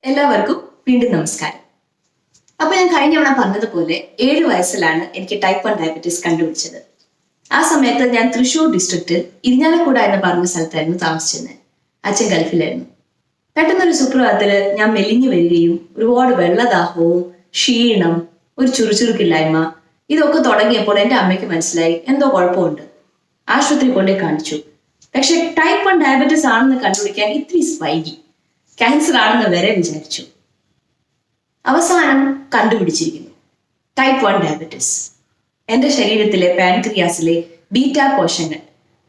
എല്ലാവർക്കും വീണ്ടും നമസ്കാരം. അപ്പൊ ഞാൻ കഴിഞ്ഞ തവണ പറഞ്ഞതുപോലെ 7 വയസ്സിലാണ് എനിക്ക് ടൈപ്പ് 1 ഡയബറ്റീസ് കണ്ടുപിടിച്ചത്. ആ സമയത്ത് ഞാൻ തൃശ്ശൂർ ഡിസ്ട്രിക്റ്റിൽ ഇരിഞ്ഞാലക്കുട എന്ന് പറഞ്ഞ സ്ഥലത്തായിരുന്നു താമസിച്ചിരുന്നത്. അച്ഛൻ ഗൾഫിലായിരുന്നു. പെട്ടെന്നൊരു സുപ്രഭാതത്തില് ഞാൻ മെലിഞ്ഞു വരികയും ഒരുപാട് വെള്ളദാഹവും ക്ഷീണം, ഒരു ചുറുചുറുക്കില്ലായ്മ ഇതൊക്കെ തുടങ്ങിയപ്പോൾ എൻ്റെ അമ്മയ്ക്ക് മനസ്സിലായി എന്തോ കുഴപ്പമുണ്ട്. ആശുപത്രി കൊണ്ടേ കാണിച്ചു. പക്ഷെ ടൈപ്പ് 1 ഡയബറ്റീസ് ആണെന്ന് കണ്ടുപിടിക്കാൻ ഇത്തിരി വൈകി. ക്യാൻസർ ആണെന്ന് വരെ വിചാരിച്ചു. അവസാനം കണ്ടുപിടിച്ചിരിക്കുന്നു ടൈപ്പ് 1 ഡയബറ്റീസ്. എൻ്റെ ശരീരത്തിലെ പാൻക്രിയാസിലെ ബീറ്റ കോശങ്ങൾ,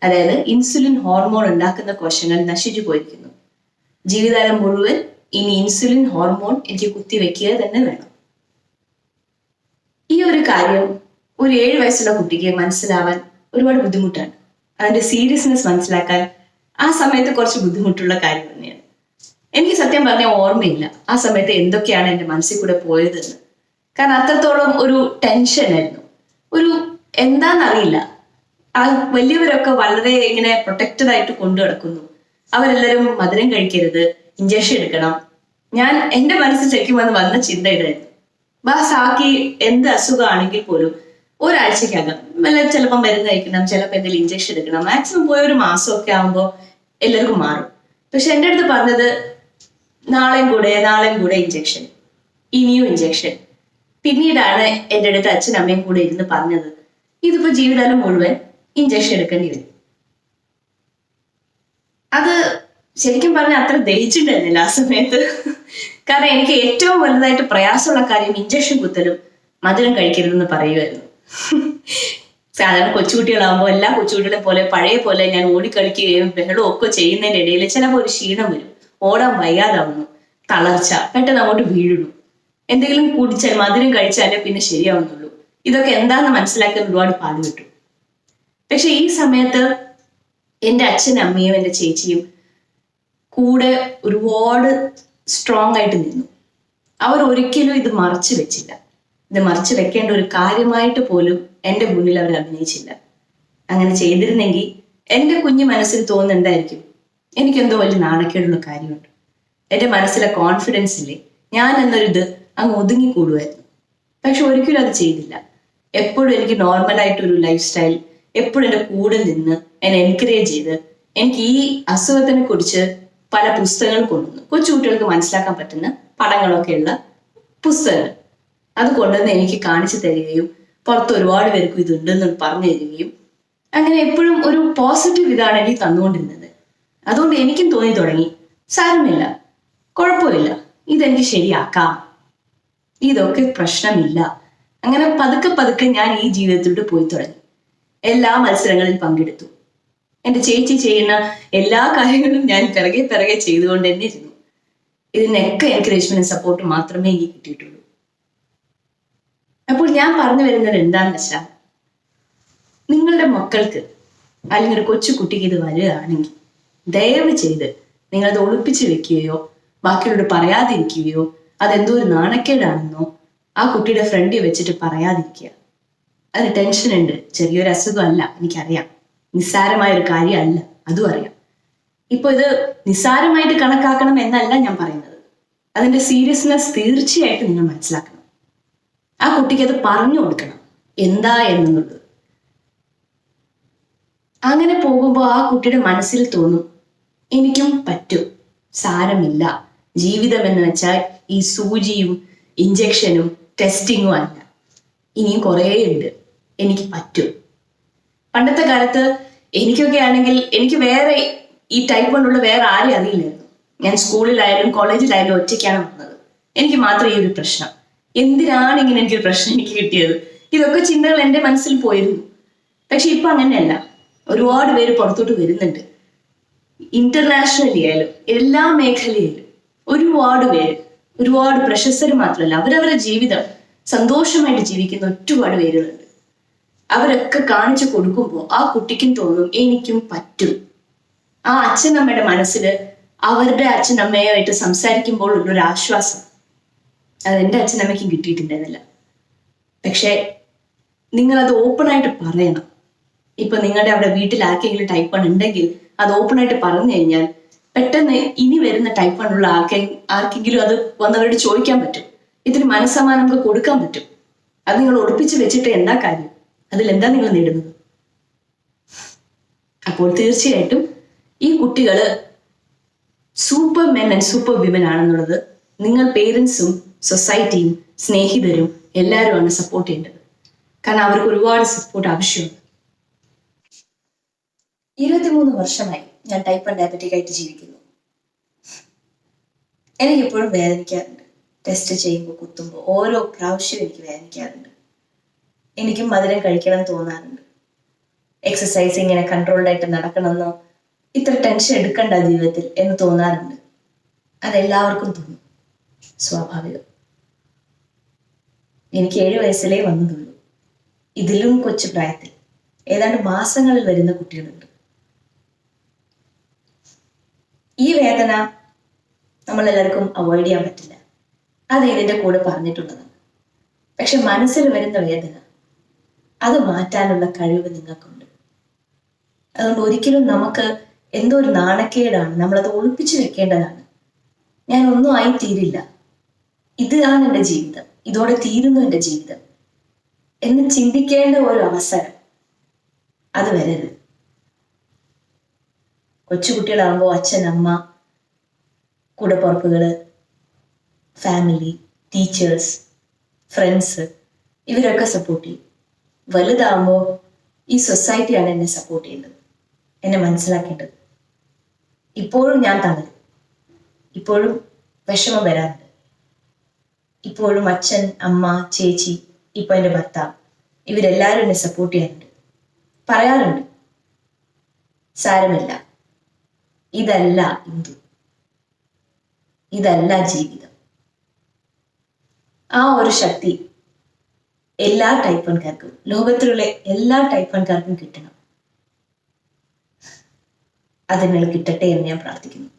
അതായത് ഇൻസുലിൻ ഹോർമോൺ ഉണ്ടാക്കുന്ന കോശങ്ങൾ നശിച്ചു പോയിരിക്കുന്നു. ജീവിതകാലം മുഴുവൻ ഇനി ഇൻസുലിൻ ഹോർമോൺ എനിക്ക് കുത്തിവെക്കുക തന്നെ വേണം. ഈ ഒരു കാര്യം ഒരു 7 വയസ്സുള്ള കുട്ടിക്ക് മനസ്സിലാവാൻ ഒരുപാട് ബുദ്ധിമുട്ടാണ്. അതിന്റെ സീരിയസ്നെസ് മനസ്സിലാക്കാൻ ആ സമയത്ത് കുറച്ച് ബുദ്ധിമുട്ടുള്ള കാര്യം തന്നെയാണ്. എനിക്ക് സത്യം പറഞ്ഞാൽ ഓർമ്മയില്ല ആ സമയത്ത് എന്തൊക്കെയാണ് എൻ്റെ മനസ്സിൽ കൂടെ പോയതെന്ന്. കാരണം അത്രത്തോളം ഒരു ടെൻഷനായിരുന്നു. ഒരു എന്താണെന്നറിയില്ല. ആ വലിയവരൊക്കെ വളരെ ഇങ്ങനെ പ്രൊട്ടക്റ്റഡ് ആയിട്ട് കൊണ്ടു നടക്കുന്നു. അവരെല്ലാവരും മധുരം കഴിക്കരുത്, ഇഞ്ചക്ഷൻ എടുക്കണം. എൻ്റെ മനസ്സിൽ ശരിക്കും വന്ന ചിന്ത ഇതായിരുന്നു. ബാക്കി എന്ത് അസുഖമാണെങ്കിൽ പോലും ഒരാഴ്ചക്കകം ചിലപ്പോൾ മരുന്ന് കഴിക്കണം, ചിലപ്പോൾ എന്തെങ്കിലും ഇഞ്ചക്ഷൻ എടുക്കണം. മാക്സിമം പോയ ഒരു മാസമൊക്കെ ആകുമ്പോൾ എല്ലാവർക്കും മാറും. പക്ഷെ എൻ്റെ അടുത്ത് പറഞ്ഞത് നാളെയും കൂടെ ഇഞ്ചക്ഷൻ, ഇനിയും ഇഞ്ചക്ഷൻ. പിന്നീടാണ് എൻ്റെ അടുത്ത് അച്ഛനും അമ്മയും കൂടെ ഇരുന്ന് പറഞ്ഞത്, ഇതിപ്പോ ജീവിതകാലം മുഴുവൻ ഇഞ്ചക്ഷൻ എടുക്കേണ്ടി വരും. അത് ശരിക്കും പറഞ്ഞാൽ അത്ര ദഹിച്ചിട്ടുണ്ടായിരുന്നില്ല ആ സമയത്ത്. കാരണം എനിക്ക് ഏറ്റവും വലുതായിട്ട് പ്രയാസമുള്ള കാര്യം ഇഞ്ചക്ഷൻ കുത്തലും മധുരം കഴിക്കരുതെന്ന് പറയുമായിരുന്നു. സാധാരണ കൊച്ചുകുട്ടികളാകുമ്പോൾ എല്ലാ കുട്ടികളെ പോലെ പഴയ പോലെ ഞാൻ ഓടിക്കളിക്കുകയും ബഹളവും ഒക്കെ ചെയ്യുന്നതിൻ്റെ ഇടയിൽ ചിലപ്പോൾ ഒരു ക്ഷീണം വരും, ഓടാൻ വയ്യാതാവുന്നു, തളർച്ച, പെട്ടെന്ന് അങ്ങോട്ട് വീഴുന്നു. എന്തെങ്കിലും കുടിച്ചാൽ മധുരം കഴിച്ചാലേ പിന്നെ ശരിയാവുന്നുള്ളൂ. ഇതൊക്കെ എന്താണെന്ന് മനസ്സിലാക്കാൻ ഒരുപാട് പാടുപെട്ടു. പക്ഷെ ഈ സമയത്ത് എൻ്റെ അച്ഛനും അമ്മയും എൻ്റെ ചേച്ചിയും കൂടെ ഒരുപാട് സ്ട്രോങ് ആയിട്ട് നിന്നു. അവർ ഒരിക്കലും ഇത് മറച്ചു വെച്ചില്ല. ഇത് മറച്ചു വെക്കേണ്ട ഒരു കാര്യമായിട്ട് പോലും എൻ്റെ മുന്നിൽ അവർ അഭിനയിച്ചില്ല. അങ്ങനെ ചെയ്തിരുന്നെങ്കിൽ എൻ്റെ കുഞ്ഞു മനസ്സിൽ തോന്നുന്ന എന്തായിരിക്കും, എനിക്കെന്തോ വലിയ നാണക്കേടുള്ള കാര്യമുണ്ട്, എൻ്റെ മനസ്സിലെ കോൺഫിഡൻസ് ഇല്ലേ, ഞാൻ എന്നൊരിത് അങ്ങ് ഒതുങ്ങിക്കൂടുമായിരുന്നു. പക്ഷെ ഒരിക്കലും അത് ചെയ്തില്ല. എപ്പോഴും എനിക്ക് നോർമലായിട്ടൊരു ലൈഫ് സ്റ്റൈൽ, എപ്പോഴും എൻ്റെ കൂടെ നിന്ന് എന്നെ എൻകറേജ് ചെയ്ത് എനിക്ക് ഈ അസുഖത്തിനെ കുറിച്ച് പല പുസ്തകങ്ങൾ കൊണ്ടുവന്നു. കൊച്ചുകുട്ടികൾക്ക് മനസ്സിലാക്കാൻ പറ്റുന്ന പടങ്ങളൊക്കെയുള്ള പുസ്തകങ്ങൾ അത് കൊണ്ടുവന്ന് എനിക്ക് കാണിച്ചു തരികയും പുറത്ത് ഒരുപാട് പേർക്കും ഇതുണ്ടെന്ന് പറഞ്ഞു തരികയും അങ്ങനെ എപ്പോഴും ഒരു പോസിറ്റീവ് ഇതാണ് എനിക്ക് തന്നുകൊണ്ടിരുന്നത്. അതുകൊണ്ട് എനിക്കും തോന്നി തുടങ്ങി, സാരമില്ല, കുഴപ്പമില്ല, ഇതെനിക്ക് ശരിയാക്കാം, ഇതൊക്കെ പ്രശ്നമില്ല. അങ്ങനെ പതുക്കെ പതുക്കെ ഞാൻ ഈ ജീവിതത്തിലൂടെ പോയി തുടങ്ങി. എല്ലാ മത്സരങ്ങളിൽ പങ്കെടുത്തു. എൻ്റെ ചേച്ചി ചെയ്യുന്ന എല്ലാ കാര്യങ്ങളും ഞാൻ പിറകെ ചെയ്തുകൊണ്ട് തന്നെ ഇരുന്നു. ഇതിനൊക്കെ എൻകറേജ്മെന്റ് സപ്പോർട്ട് മാത്രമേ എനിക്ക് കിട്ടിയിട്ടുള്ളൂ. അപ്പോൾ ഞാൻ പറഞ്ഞു വരുന്നത് എന്താണെന്ന് വെച്ചാൽ, നിങ്ങളുടെ മക്കൾക്ക് അല്ലെങ്കിൽ ഒരു കൊച്ചു കുട്ടിക്ക് ഇത് വരികയാണെങ്കിൽ ദയവ് ചെയ്ത് നിങ്ങളത് ഒളിപ്പിച്ച് വെക്കുകയോ ബാക്കിയോട് പറയാതിരിക്കുകയോ അതെന്തോ ഒരു നാണക്കേടാണെന്നോ ആ കുട്ടിയുടെ ഫ്രണ്ടിൽ വെച്ചിട്ട് പറയാതിരിക്കുക. അതിന് ടെൻഷൻ ഉണ്ട്, ചെറിയൊരു അസുഖമല്ല, എനിക്കറിയാം, നിസ്സാരമായൊരു കാര്യമല്ല, അതും അറിയാം. ഇപ്പൊ ഇത് നിസ്സാരമായിട്ട് കണക്കാക്കണം എന്നല്ല ഞാൻ പറയുന്നത്. അതിന്റെ സീരിയസ്നെസ് തീർച്ചയായിട്ടും നിങ്ങൾ മനസ്സിലാക്കണം. ആ കുട്ടിക്ക് അത് പറഞ്ഞു കൊടുക്കണം എന്താ എന്നുള്ളത്. അങ്ങനെ പോകുമ്പോൾ ആ കുട്ടിയുടെ മനസ്സിൽ തോന്നും, എനിക്കും പറ്റും, സാരമില്ല, ജീവിതം എന്ന് വെച്ചാൽ ഈ സൂചിയും ഇഞ്ചക്ഷനും ടെസ്റ്റിങ്ങും അല്ല, ഇനിയും കുറേ ഉണ്ട്, എനിക്ക് പറ്റും. പണ്ടത്തെ കാലത്ത് എനിക്കൊക്കെ ആണെങ്കിൽ എനിക്ക് വേറെ ഈ ടൈപ്പ് 1 ഉള്ള വേറെ ആരെയും അറിയില്ലായിരുന്നു. ഞാൻ സ്കൂളിലായാലും കോളേജിലായാലും ഒറ്റയ്ക്കാണ് വന്നത്. എനിക്ക് മാത്രം ഈ ഒരു പ്രശ്നം, എന്തിനാണ് ഇങ്ങനെ എനിക്കൊരു പ്രശ്നം എനിക്ക് കിട്ടിയത്, ഇതൊക്കെ ചിന്തകൾ എൻ്റെ മനസ്സിൽ പോയിരുന്നു. പക്ഷെ ഇപ്പൊ അങ്ങനെയല്ല. ഒരുപാട് പേര് പുറത്തോട്ട് വരുന്നുണ്ട്. ഇന്റർനാഷണലി ആയാലും എല്ലാ മേഖലയിലും ഒരുപാട് പേര്, ഒരുപാട് പ്രശസ്തർ മാത്രമല്ല, അവരവരുടെ ജീവിതം സന്തോഷമായിട്ട് ജീവിക്കുന്ന ഒരുപാട് പേരുകളുണ്ട്. അവരൊക്കെ കാണിച്ചു കൊടുക്കുമ്പോൾ ആ കുട്ടിക്കും തോന്നും, എനിക്കും പറ്റും. ആ അച്ഛനമ്മയുടെ മനസ്സിൽ അവരുടെ അച്ഛനമ്മയുമായിട്ട് സംസാരിക്കുമ്പോൾ ഉള്ളൊരു ആശ്വാസം അത് എൻ്റെ അച്ഛനമ്മയ്ക്കും കിട്ടിയിട്ടുണ്ടായിരുന്നില്ല. പക്ഷെ നിങ്ങളത് ഓപ്പണായിട്ട് പറയണം. ഇപ്പൊ നിങ്ങളുടെ അവിടെ വീട്ടിൽ ആർക്കെങ്കിലും ടൈപ്പ് 1 ഉണ്ടെങ്കിൽ അത് ഓപ്പണായിട്ട് പറഞ്ഞു കഴിഞ്ഞാൽ പെട്ടെന്ന് ഇനി വരുന്ന ടൈപ്പ് 1 ഉള്ള ആർക്കെങ്കിലും അത് വന്നവരോട് ചോദിക്കാൻ പറ്റും. ഇതിന് മനസ്സമാനം നമുക്ക് കൊടുക്കാൻ പറ്റും. അത് നിങ്ങൾ ഒളിപ്പിച്ച് വെച്ചിട്ട് എന്താ കാര്യം? അതിലെന്താ നിങ്ങൾ നേടുന്നത്? അപ്പോൾ തീർച്ചയായിട്ടും ഈ കുട്ടികള് super men and super women ആണെന്നുള്ളത് നിങ്ങൾ പേരൻസും സൊസൈറ്റിയും സ്നേഹിതരും എല്ലാവരുമാണ് സപ്പോർട്ട് ചെയ്യേണ്ടത്. കാരണം അവർക്ക് ഒരുപാട് സപ്പോർട്ട് ആവശ്യമുണ്ട്. 23 വർഷമായി ഞാൻ ടൈപ്പ് 1 ഡയബറ്റിക് ആയിട്ട് ജീവിക്കുന്നു. എനിക്കിപ്പോഴും വേദനിക്കാറുണ്ട്. ടെസ്റ്റ് ചെയ്യുമ്പോൾ കുത്തുമ്പോൾ ഓരോ പ്രാവശ്യവും എനിക്ക് വേദനിക്കാറുണ്ട്. എനിക്കും മധുരം കഴിക്കണം തോന്നാറുണ്ട്. എക്സസൈസ് ഇങ്ങനെ കൺട്രോൾഡ് ആയിട്ട് നടക്കണമെന്നോ ഇത്ര ടെൻഷൻ എടുക്കണ്ട ജീവിതത്തിൽ എന്ന് തോന്നാറുണ്ട്. അതെല്ലാവർക്കും തോന്നും, സ്വാഭാവികം. എനിക്ക് 7 വയസ്സിലേ വന്നതുള്ളൂ. ഇതിലും കൊച്ചു പ്രായത്തിൽ ഏതാണ്ട് മാസങ്ങളിൽ വരുന്ന കുട്ടികളുണ്ട്. ഈ വേദന നമ്മളെല്ലാവർക്കും അവോയ്ഡ് ചെയ്യാൻ പറ്റില്ല. അത് ഇതിന്റെ കൂടെ പറഞ്ഞിട്ടുള്ളതാണ്. പക്ഷെ മനസ്സിൽ വരുന്ന വേദന അത് മാറ്റാനുള്ള കഴിവ് നിങ്ങൾക്കുണ്ട്. അതുകൊണ്ട് ഒരിക്കലും നമുക്ക് എന്തോ ഒരു നാണക്കേടാണ്, നമ്മളത് ഒളിപ്പിച്ചു വെക്കേണ്ടതാണ്. ഞാൻ ഒന്നും ആയി തീരില്ല, ഇതാണ് എൻ്റെ ജീവിതം, ഇതോടെ തീരുന്നു എൻ്റെ ജീവിതം എന്ന് ചിന്തിക്കേണ്ട ഒരു അവസരം അത് വരരുത്. കൊച്ചുകുട്ടികളാകുമ്പോൾ അച്ഛൻ, അമ്മ, കൂടപ്പുറപ്പുകള്, ഫാമിലി, ടീച്ചേഴ്സ്, ഫ്രണ്ട്സ് ഇവരൊക്കെ സപ്പോർട്ട് ചെയ്യും. വലുതാകുമ്പോൾ ഈ സൊസൈറ്റിയാണ് എന്നെ സപ്പോർട്ട് ചെയ്യുന്നത്, എന്നെ മനസ്സിലാക്കേണ്ടത്. ഇപ്പോഴും ഞാൻ തളരും, ഇപ്പോഴും വിഷമം വരാറുണ്ട്. ഇപ്പോഴും അച്ഛൻ, അമ്മ, ചേച്ചി, ഇപ്പൊ എൻ്റെ ഭർത്താവ് ഇവരെല്ലാവരും എന്നെ സപ്പോർട്ട് ചെയ്യാറുണ്ട്, പറയാറുണ്ട് സാരമില്ല, ഇതല്ല ഇന്ദു, ഇതല്ല ജീവിതം. ആ ഒരു ശക്തി എല്ലാ ടൈപ്പ് 1കാർക്കും, ലോകത്തിലുള്ള എല്ലാ ടൈപ്പ് 1കാർക്കും കിട്ടണം. അത് നിങ്ങൾ കിട്ടട്ടെ എന്ന് ഞാൻ പ്രാർത്ഥിക്കുന്നു.